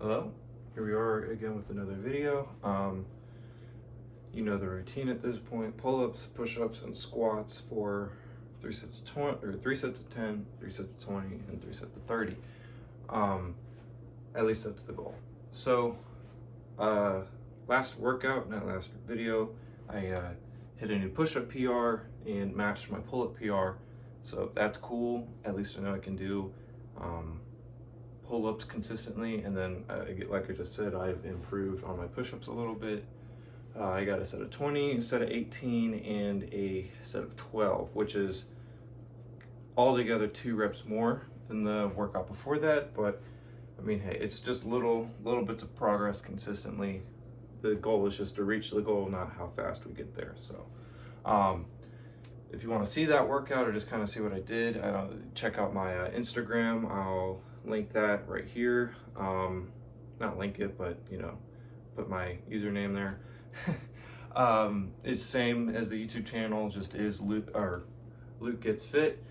Hello, here we are again with another video. You know the routine at this point: pull-ups, push-ups, and squats for 3 sets of 20, or 3 sets of 10, 3 sets of 20, and 3 sets of 30. At least that's the goal. So, last workout, not last video, I hit a new push-up PR and matched my pull-up PR. So that's cool. At least I know I can do pull-ups consistently, and then like I just said, I've improved on my push-ups a little bit. I got a set of 20, a set of 18, and a set of 12, which is altogether 2 reps more than the workout before that. But I mean, hey, it's just little bits of progress consistently. The goal is just to reach the goal, not how fast we get there. So if you want to see that workout or just kind of see what I did, check out my Instagram. I'll link that right here. Not link it, but put my username there. It's same as the YouTube channel, just is Luke Gets Fit.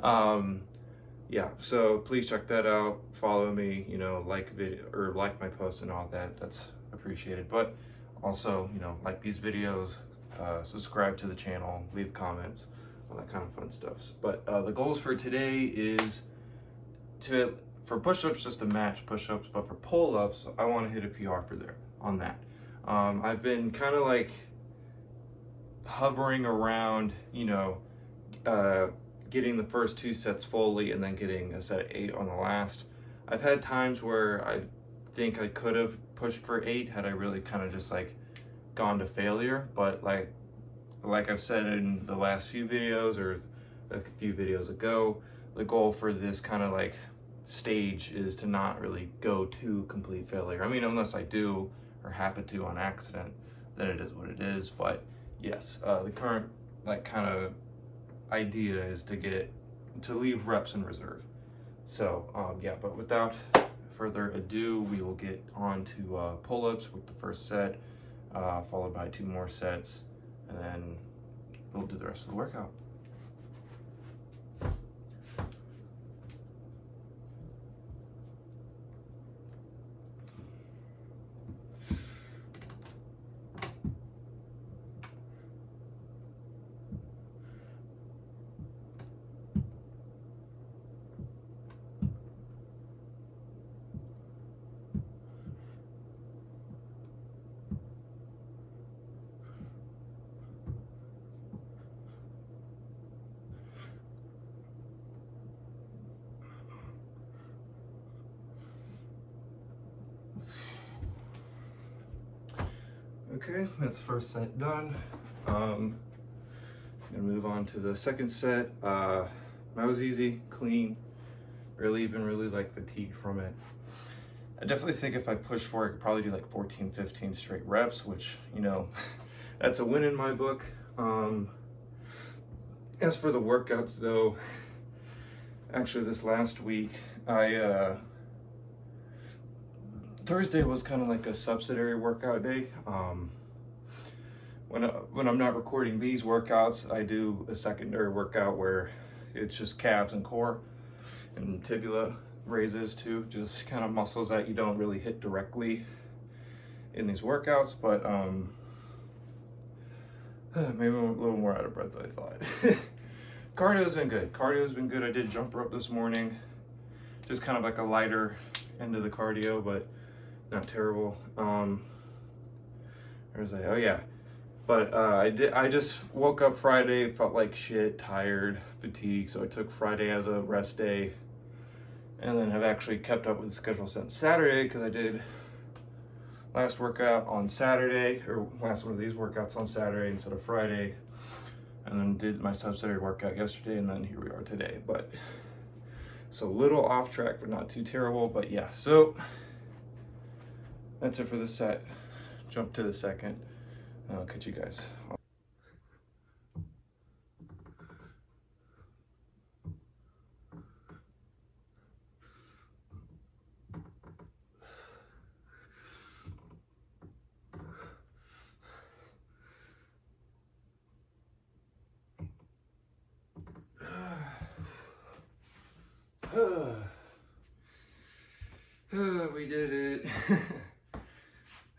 Yeah, so please check that out. Follow me, like video or like my posts and all that. That's appreciated. But also, like these videos, subscribe to the channel, leave comments, all that kind of fun stuff. But the goals for today is for push-ups, just to match push-ups, but for pull-ups, I want to hit a PR on that. I've been kind of like hovering around, getting the first 2 sets fully and then getting a set of 8 on the last. I've had times where I think I could have pushed for 8 had I really kind of just like gone to failure, but like I've said in the last few videos or a few videos ago, the goal for this kind of like stage is to not really go to complete failure. I mean, unless I do or happen to on accident, then it is what it is. But yes, the current like kind of idea is to leave reps in reserve. So yeah, but without further ado, we will get on to pull-ups with the first set, followed by 2 more sets, and then we'll do the rest of the workout. Okay, that's the first set done. Gonna move on to the second set. That was easy, clean, barely even really like fatigued from it. I definitely think if I push for it, I could probably do like 14, 15 straight reps, which, that's a win in my book. As for the workouts though, actually this last week, Thursday was kind of like a subsidiary workout day. When I'm not recording these workouts, I do a secondary workout where it's just calves and core and tibia raises too, just kind of muscles that you don't really hit directly in these workouts. But maybe I'm a little more out of breath than I thought. Cardio's been good. I did jump rope this morning, just kind of like a lighter end of the cardio, but not terrible. Oh yeah. But I just woke up Friday, felt like shit, tired, fatigued, so I took Friday as a rest day. And then I've actually kept up with the schedule since Saturday, because I did last workout on Saturday, or last one of these workouts on Saturday instead of Friday. And then did my subsidiary workout yesterday, and then here we are today. But so a little off track, but not too terrible. But yeah, so that's it for the set. Jump to the second. I'll catch you guys. We did it.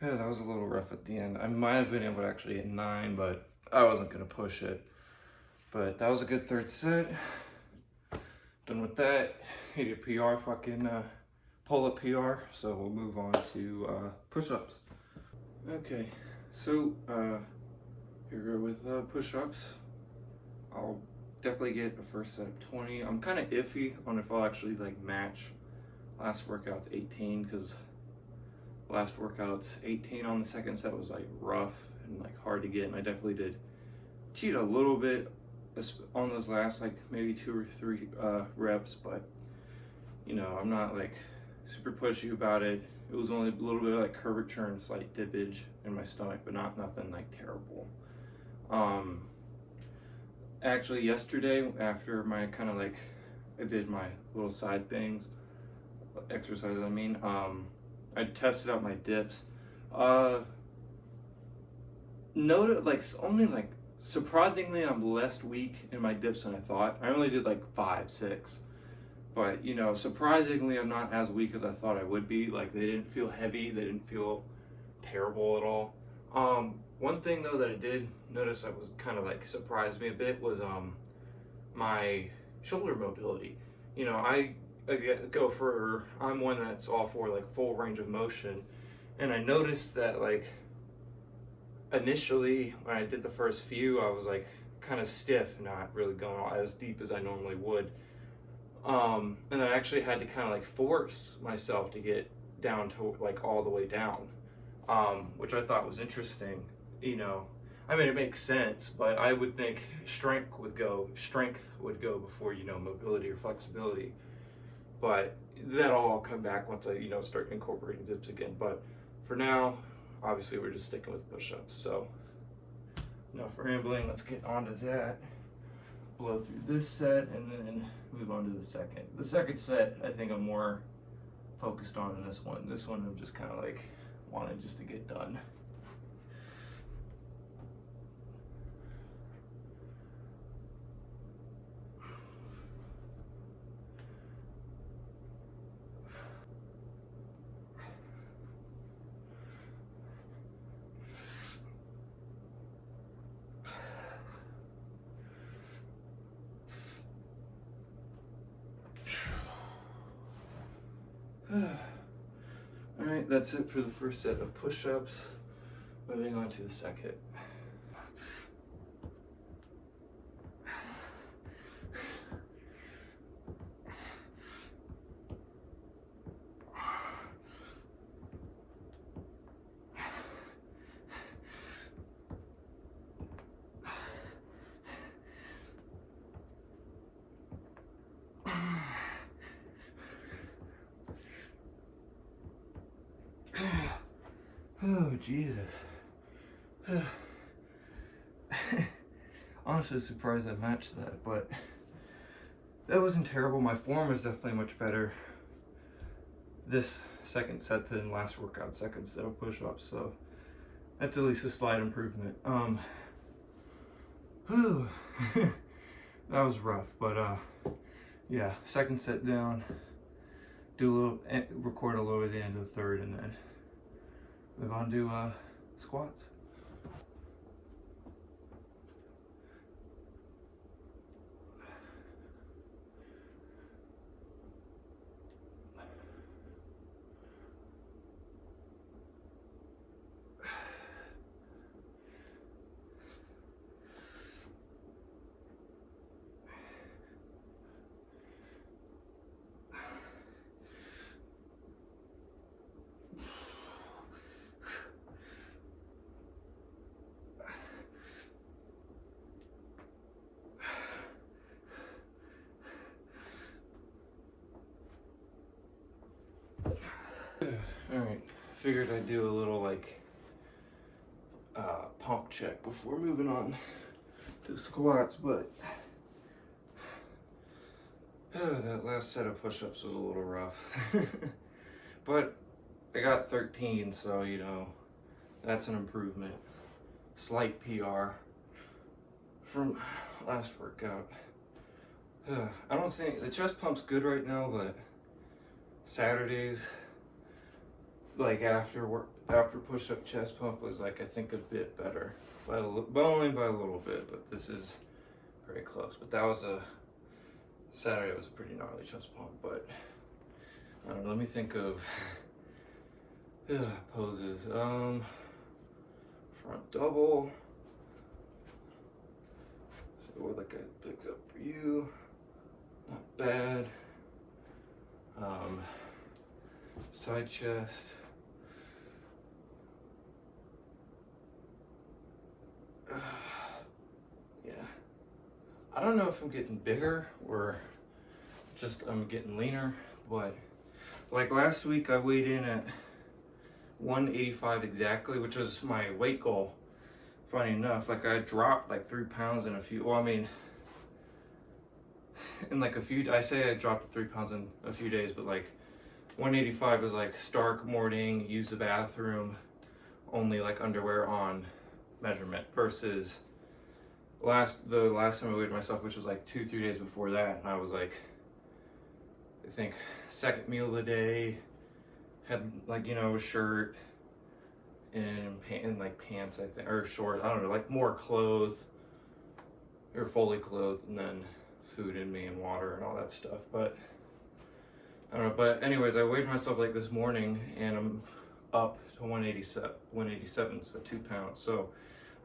That was a little rough at the end. I might have been able to actually hit 9, but I wasn't gonna push it. But that was a good third set. Done with that. Hit a PR, fucking pull-up PR. So we'll move on to push-ups. Okay, so here we go with push-ups. I'll definitely get a first set of 20. I'm kind of iffy on if I'll actually like match last workout's 18, because last workout's 18 on the second set was like rough and like hard to get, and I definitely did cheat a little bit on those last like maybe 2 or 3 reps, but you know, I'm not like super pushy about it. It was only a little bit of like curvature and slight dippage in my stomach, but nothing like terrible. Actually yesterday, after my kind of like, I did my little side things, exercises I mean, I tested out my dips. Noted like only like surprisingly I'm less weak in my dips than I thought. I only did like 5, 6. But you know, surprisingly I'm not as weak as I thought I would be. Like they didn't feel heavy, they didn't feel terrible at all. One thing though that I did notice that was kind of like surprised me a bit was my shoulder mobility. You know, I'm one that's all for like full range of motion, and I noticed that like initially when I did the first few I was like kind of stiff, not really going as deep as I normally would. And then I actually had to kind of like force myself to get down to like all the way down, which I thought was interesting. You know, I mean, it makes sense, but I would think strength would go before, you know, mobility or flexibility. But that'll all come back once I, you know, start incorporating dips again. But for now, obviously we're just sticking with push-ups. So enough rambling, let's get on to that. Blow through this set and then move on to the second. The second set, I think I'm more focused on in this one. This one I'm just kind of like wanted just to get done. Alright, that's it for the first set of push-ups. Moving on to the second. Oh, Jesus. Honestly surprised I matched that, but that wasn't terrible. My form was definitely much better this second set than last workout, second set of push-ups, so that's at least a slight improvement. That was rough, but yeah, second set down, record a little at the end of the third, and then move on to squats. Alright, figured I'd do a little like pump check before moving on to squats, but that last set of push-ups was a little rough. But I got 13, so you know, that's an improvement. Slight PR from last workout. I don't think the chest pump's good right now, but Saturdays like after work, after push-up chest pump was like, I think a bit better, but only by a little bit, but this is very close. But that was a Saturday, it was a pretty gnarly chest pump. But I don't know, let me think of poses. Front double, so like a bigs up for you, not bad. Side chest, yeah, I don't know if I'm getting bigger or just I'm getting leaner, but like last week I weighed in at 185 exactly, which was my weight goal. Funny enough, like I dropped like 3 pounds in a few, well, I mean, in like a few, I say I dropped 3 pounds in a few days, but like 185 was like start morning, use the bathroom, only like underwear on measurement, versus the last time I weighed myself, which was like 2-3 days before that, and I was like, I think second meal of the day, had like, you know, a shirt and like pants, I think, or shorts, I don't know, like more clothed or fully clothed, and then food in me and water and all that stuff. But I don't know, but anyways, I weighed myself like this morning and I'm up to 187, so 2 pounds. So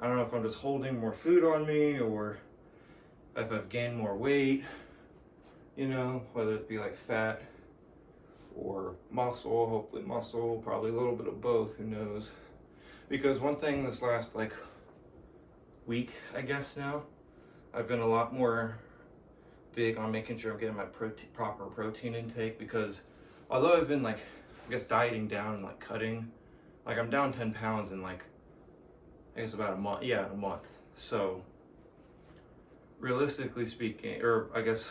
I don't know if I'm just holding more food on me or if I've gained more weight, you know, whether it be like fat or muscle, hopefully muscle, probably a little bit of both, who knows. Because one thing this last like week, I guess now, I've been a lot more big on making sure I'm getting my proper protein intake, because although I've been like, I guess dieting down and like cutting, like I'm down 10 pounds in like, I guess about a month, yeah, in a month. So realistically speaking, or I guess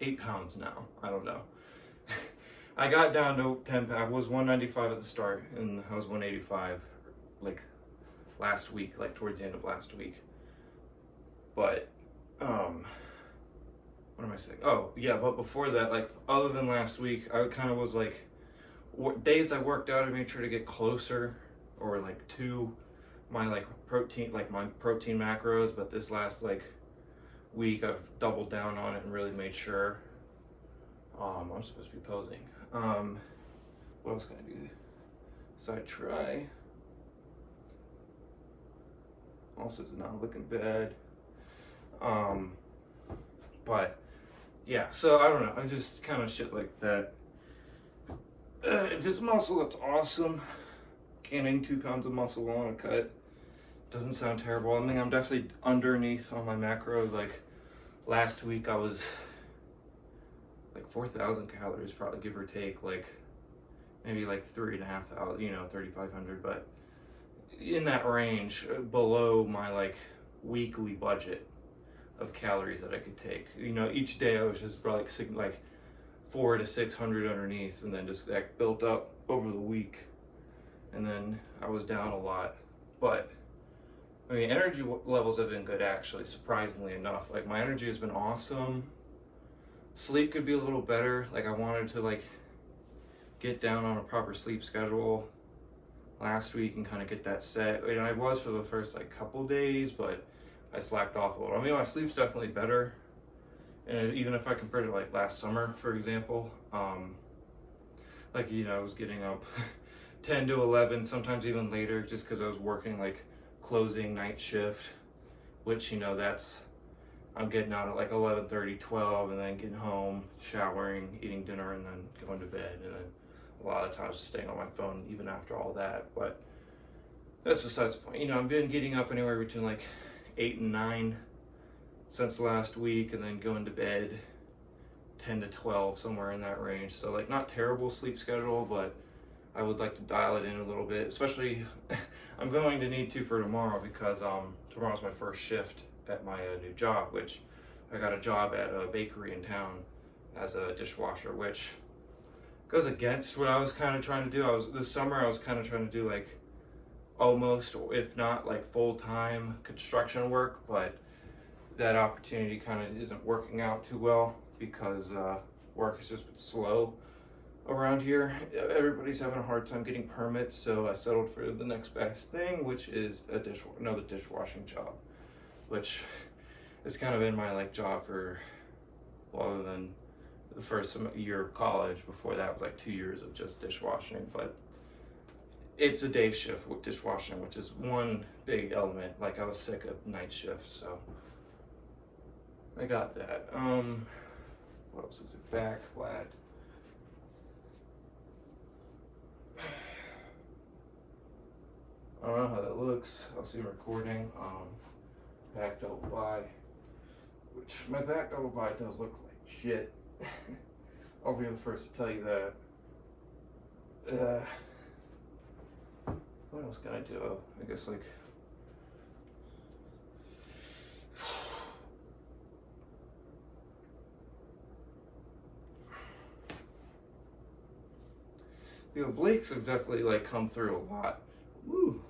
8 pounds now, I don't know. I got down to 10 pounds. I was 195 at the start, and I was 185 like last week, like towards the end of last week. But what am I saying? Oh yeah, but before that, like other than last week, I kind of was like, what days I worked out, I made sure to get closer or like to my like protein, like my protein macros. But this last like week, I've doubled down on it and really made sure. I'm supposed to be posing. What else can I do? Side try. Also, it's not looking bad. But yeah, so I don't know. I just kind of shit like that. If it's muscle, that's awesome. Gaining 2 pounds of muscle on a cut doesn't sound terrible. I mean, I'm definitely underneath on my macros. Like last week, I was like 4,000 calories, probably, give or take, like maybe like 3,500, you know, 3,500, but in that range, below my like weekly budget of calories that I could take. You know, each day I was just like 400 to 600 underneath, and then just that built up over the week, and then I was down a lot. But I mean, energy levels have been good, actually, surprisingly enough. Like my energy has been awesome. Sleep could be a little better. Like I wanted to like get down on a proper sleep schedule last week and kind of get that set. And I was for the first like couple days, but I slacked off a little. I mean, my sleep's definitely better. And even if I compare to like last summer, for example, like, you know, I was getting up 10 to 11, sometimes even later, just because I was working like closing night shift, which, you know, that's, I'm getting out at like 11:30, 12, and then getting home, showering, eating dinner, and then going to bed. And then a lot of times staying on my phone even after all that. But that's besides the point. You know, I've been getting up anywhere between like 8 and 9 since last week, and then going to bed 10 to 12, somewhere in that range. So like not terrible sleep schedule, but I would like to dial it in a little bit, especially I'm going to need to for tomorrow, because tomorrow's my first shift at my new job, which I got a job at a bakery in town as a dishwasher, which goes against what I was kind of trying to do. This summer I was kind of trying to do like almost, if not like full-time construction work, but that opportunity kind of isn't working out too well because work has just been slow. around here, everybody's having a hard time getting permits, so I settled for the next best thing, which is another dishwashing job, which has kind of been my like job for, well, other than the first year of college. Before that was like 2 years of just dishwashing, but it's a day shift with dishwashing, which is one big element. Like, I was sick of night shifts, so I got that. What else is it? Back flat. I don't know how that looks. I'll see recording. Back double bi, which my back double bi does look like shit. I'll be the first to tell you that. What else can I do? I guess like the obliques have definitely like come through a lot. Woo,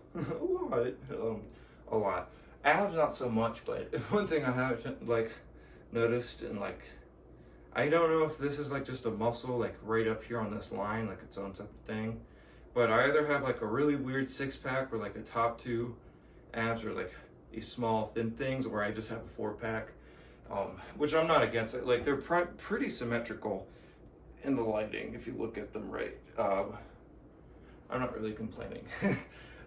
a lot. Abs not so much, but one thing I haven't like noticed, and like I don't know if this is like just a muscle like right up here on this line, like its own separate thing, but I either have like a really weird six pack where like the top two abs are like these small thin things, or I just have a four pack, which I'm not against it. Like they're pretty symmetrical in the lighting if you look at them right. I'm not really complaining.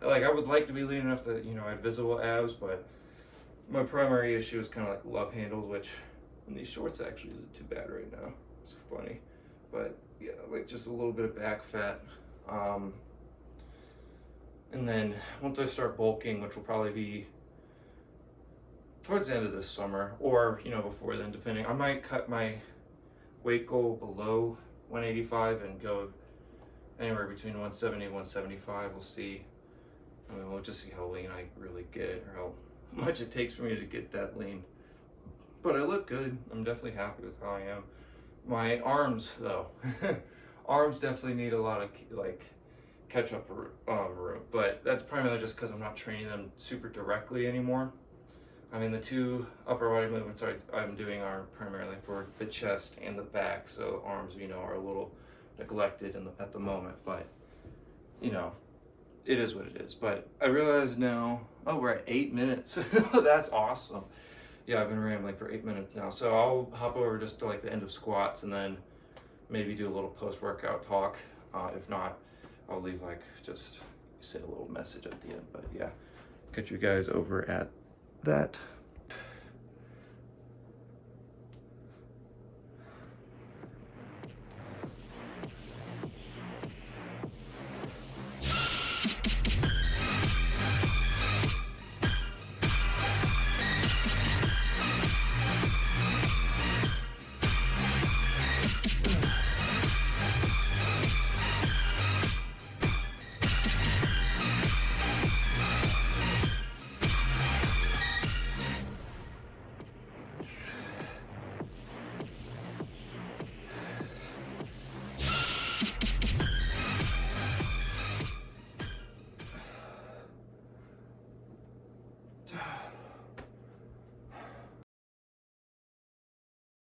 Like, I would like to be lean enough that, you know, I had visible abs, but my primary issue is kind of like love handles, which in these shorts actually isn't too bad right now. It's funny. But yeah, like just a little bit of back fat. And then once I start bulking, which will probably be towards the end of this summer, or, you know, before then, depending, I might cut my weight goal below 185 and go anywhere between 170 and 175. We'll see. I mean, we'll just see how lean I really get, or how much it takes for me to get that lean. But I look good. I'm definitely happy with how I am. My arms, though, arms definitely need a lot of like catch up room. But that's primarily just because I'm not training them super directly anymore. I mean, the two upper body movements I'm doing are primarily for the chest and the back, so the arms, you know, are a little neglected at the moment, but, you know, it is what it is. But I realize now, oh, we're at 8 minutes. That's awesome. Yeah, I've been rambling for 8 minutes now, so I'll hop over just to like the end of squats and then maybe do a little post-workout talk. If not, I'll leave like just say a little message at the end. But yeah, catch you guys over at that.